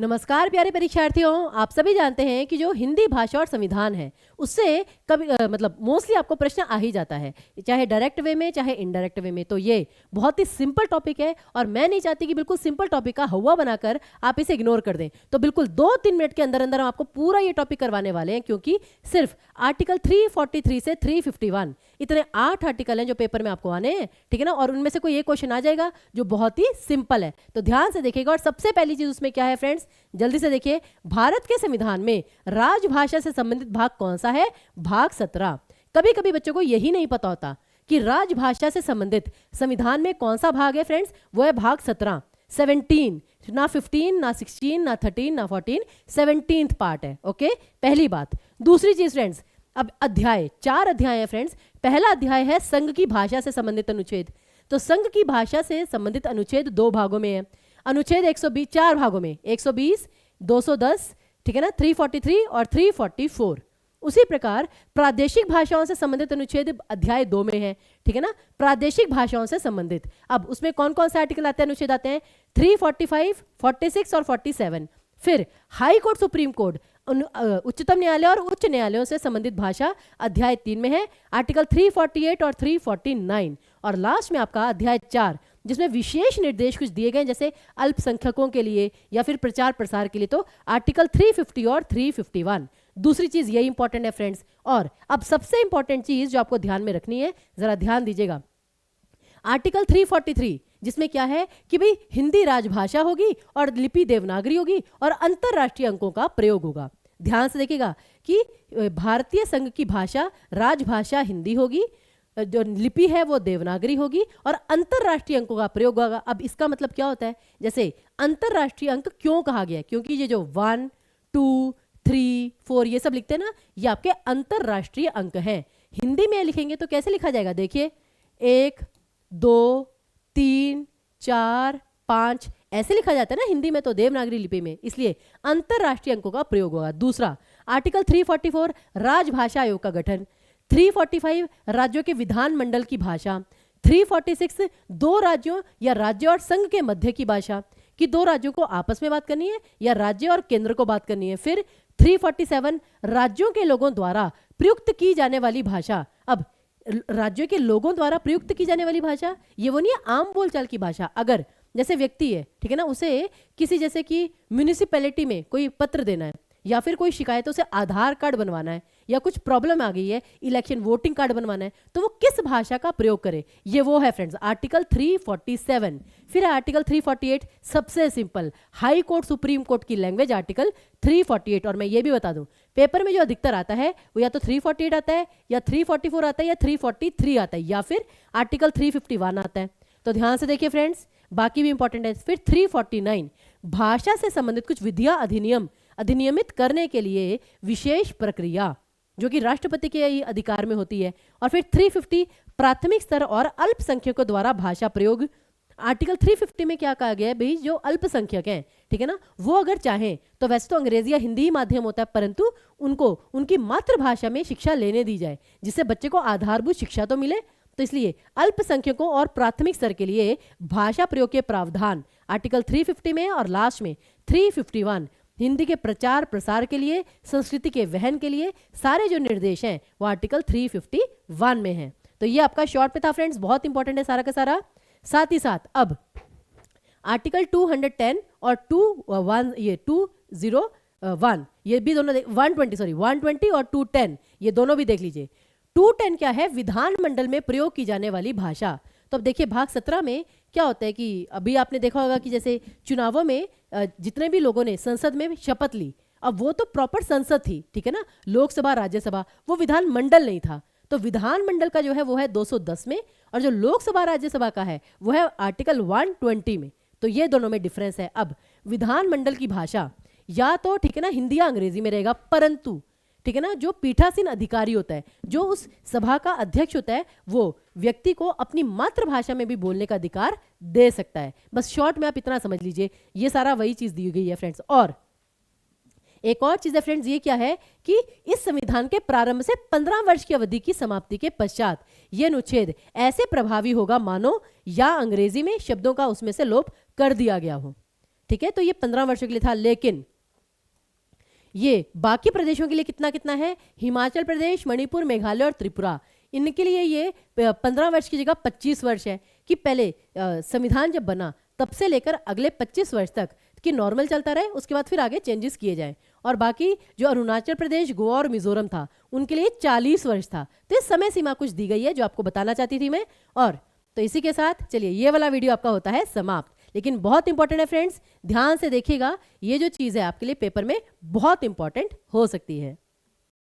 नमस्कार प्यारे परीक्षार्थियों, आप सभी जानते हैं कि जो हिंदी भाषा और संविधान है उससे कभी मतलब मोस्टली आपको प्रश्न आ ही जाता है, चाहे डायरेक्ट वे में चाहे इनडायरेक्ट वे में। तो ये बहुत ही सिंपल टॉपिक है और मैं नहीं चाहती कि बिल्कुल सिंपल टॉपिक का हवा बनाकर आप इसे इग्नोर कर दें। तो बिल्कुल 2-3 मिनट के अंदर अंदर हम आपको पूरा ये टॉपिक करवाने वाले हैं, क्योंकि सिर्फ आर्टिकल 343 से 351 इतने 8 आर्टिकल हैं जो पेपर में आपको आने हैं, ठीक है ना। और उनमें से कोई एक क्वेश्चन आ जाएगा जो बहुत ही सिंपल है, तो ध्यान से देखिएगा। और सबसे पहली चीज उसमें क्या है फ्रेंड्स, जल्दी से देखिए। भारत के संविधान में राजभाषा से संबंधित भाग कौन सा है? भाग 17। कभी कभी बच्चों को यही नहीं पता होता कि राजभाषा से संबंधित संविधान में कौन सा भाग है फ्रेंड्स। वो है भाग 17, 17, ना 15 ना 16 ना 13 ना 14, 17th पार्ट है। ओके, पहली बात। दूसरी चीज फ्रेंड्स, अब अध्याय 4 अध्याय है फ्रेंड्स। पहला अध्याय है संघ की भाषा से संबंधित अनुच्छेद। तो संघ की भाषा से संबंधित अनुच्छेद 2 भागों में है। अनुच्छेद 120 4 भागों में, 120, 210, ठीक है ना, 343 और 344। उसी प्रकार प्रादेशिक भाषाओं से संबंधित अनुच्छेद अध्याय 2 में है, ठीक है ना। प्रादेशिक भाषाओं से संबंधित अब उसमें कौन कौन से आर्टिकल आते हैं, अनुच्छेद आते हैं 345, 46 और 47। फिर हाई कोर्ट, सुप्रीम कोर्ट, उच्चतम न्यायालय और उच्च न्यायालयों से संबंधित भाषा अध्याय 3 में है, आर्टिकल 348 और 349। और लास्ट में आपका अध्याय 4, जिसमें विशेष निर्देश कुछ दिए गए जैसे अल्पसंख्यकों के लिए या फिर प्रचार प्रसार के लिए, तो आर्टिकल 350 और 351। दूसरी चीज यही इंपॉर्टेंट है फ्रेंड्स। और अब सबसे इंपॉर्टेंट चीज जो आपको ध्यान में रखनी है, जरा ध्यान दीजिएगा। आर्टिकल 343 जिसमें क्या है कि भाई हिंदी राजभाषा होगी और लिपि देवनागरी होगी और अंतरराष्ट्रीय अंकों का प्रयोग होगा। ध्यान से देखिएगा कि भारतीय संघ की भाषा राजभाषा हिंदी होगी, जो लिपि है वो देवनागरी होगी और अंतरराष्ट्रीय अंकों का प्रयोग होगा। अब इसका मतलब क्या होता है, जैसे अंतरराष्ट्रीय अंक क्यों कहा गया है, क्योंकि ये जो 1, 2, 3, 4 ये सब लिखते हैं ना, ये आपके अंतरराष्ट्रीय अंक हैं। हिंदी में लिखेंगे तो कैसे लिखा जाएगा, देखिए 1, 2, 3, 4, 5 ऐसे लिखा जाता है ना हिंदी में, तो देवनागरी लिपि में, इसलिए अंतरराष्ट्रीय अंकों का प्रयोग होगा। दूसरा आर्टिकल 344 राजभाषा आयोग का गठन, 345 राज्यों के विधानमंडल की भाषा, 346 2 राज्यों या राज्य और संघ के मध्य की भाषा, कि 2 राज्यों को आपस में बात करनी है या राज्य और केंद्र को बात करनी है। फिर 347 राज्यों के लोगों द्वारा प्रयुक्त की जाने वाली भाषा। अब राज्यों के लोगों द्वारा प्रयुक्त की जाने वाली भाषा ये वो नहीं है आम बोलचाल की भाषा। अगर जैसे व्यक्ति है, ठीक है ना, उसे किसी जैसे कि म्यूनिसिपैलिटी में कोई पत्र देना है या फिर कोई शिकायत, उसे आधार कार्ड बनवाना है या कुछ प्रॉब्लम आ गई है, इलेक्शन वोटिंग कार्ड बनवाना है, तो वो किस भाषा का प्रयोग करे, ये वो है फ्रेंड्स आर्टिकल 347। फिर आर्टिकल 348 सबसे simple, high court supreme court की लैंग्वेज, आर्टिकल 348। और मैं ये भी बता दूं, पेपर में जो अधिकतर आता है वो या तो 348 आता है या 344 आता है या 343 आता है या फिर आर्टिकल 351 आता है। तो ध्यान से देखिए फ्रेंड्स, बाकी भी इंपॉर्टेंट है। फिर 349 भाषा से संबंधित कुछ विधियां अधिनियमित करने के लिए विशेष प्रक्रिया, जो कि राष्ट्रपति के अधिकार में होती है। और फिर 350 प्राथमिक स्तर और अल्पसंख्यकों द्वारा भाषा प्रयोग। आर्टिकल 350 में क्या कहा गया है भाई, जो अल्पसंख्यक हैं, ठीक है ना, वो अगर चाहें तो वैसे तो अंग्रेजी या हिंदी ही माध्यम होता है, परंतु उनको उनकी मातृभाषा में शिक्षा लेने दी जाए, जिससे बच्चे को आधारभूत शिक्षा तो मिले। तो इसलिए अल्पसंख्यकों और प्राथमिक स्तर के लिए भाषा प्रयोग के प्रावधान आर्टिकल 350 में। और लास्ट में 351 हिंदी के प्रचार प्रसार के लिए, संस्कृति के वहन के लिए सारे जो निर्देश हैं वो आर्टिकल 351 में हैं। तो ये आपका शॉर्ट पे था फ्रेंड्स, बहुत इंपॉर्टेंट है सारा का सारा। साथ ही साथ अब आर्टिकल 210 और 201 ये भी दोनों 120 और 210 ये दोनों भी देख लीजिए। 210 क्या है, विधानमंडल में प्रयोग की जाने वाली भाषा। तो अब देखिए भाग 17 में क्या होता है कि अभी आपने देखा होगा कि जैसे चुनावों में जितने भी लोगों ने संसद में शपथ ली, अब वो तो प्रॉपर संसद थी, ठीक है ना, लोकसभा राज्यसभा, वो विधानमंडल नहीं था। तो विधानमंडल का जो है वो है 210 में और जो लोकसभा राज्यसभा का है वो है आर्टिकल 120 में। तो ये दोनों में डिफरेंस है। अब विधानमंडल की भाषा या तो, ठीक है ना, हिंदी या अंग्रेजी में रहेगा, परंतु ठीक है ना, जो पीठासीन अधिकारी होता है, जो उस सभा का अध्यक्ष होता है, वो व्यक्ति को अपनी मातृभाषा में भी बोलने का अधिकार दे सकता है। बस शॉर्ट में आप इतना समझ लीजिए, ये सारा वही चीज दी गई है फ्रेंड्स। और एक और चीज है फ्रेंड्स, ये क्या है कि इस संविधान के प्रारंभ से 15 वर्ष की अवधि की समाप्ति के पश्चात यह अनुच्छेद ऐसे प्रभावी होगा मानो या अंग्रेजी में शब्दों का उसमें से लोप कर दिया गया हो। ठीक है, तो ये 15 वर्षों के लिए था। लेकिन ये बाकी प्रदेशों के लिए कितना कितना है, हिमाचल प्रदेश, मणिपुर, मेघालय और त्रिपुरा, इनके लिए ये 15 वर्ष की जगह 25 वर्ष है कि पहले संविधान जब बना तब से लेकर अगले 25 वर्ष तक कि नॉर्मल चलता रहे, उसके बाद फिर आगे चेंजेस किए जाएं। और बाकी जो अरुणाचल प्रदेश, गोवा और मिजोरम था उनके लिए 40 वर्ष था। तो इस समय सीमा कुछ दी गई है जो आपको बताना चाहती थी मैं। और तो इसी के साथ चलिए ये वाला वीडियो आपका होता है समाप्त। लेकिन बहुत इंपॉर्टेंट है फ्रेंड्स, ध्यान से देखिएगा, ये जो चीज़ है आपके लिए पेपर में बहुत इंपॉर्टेंट हो सकती है।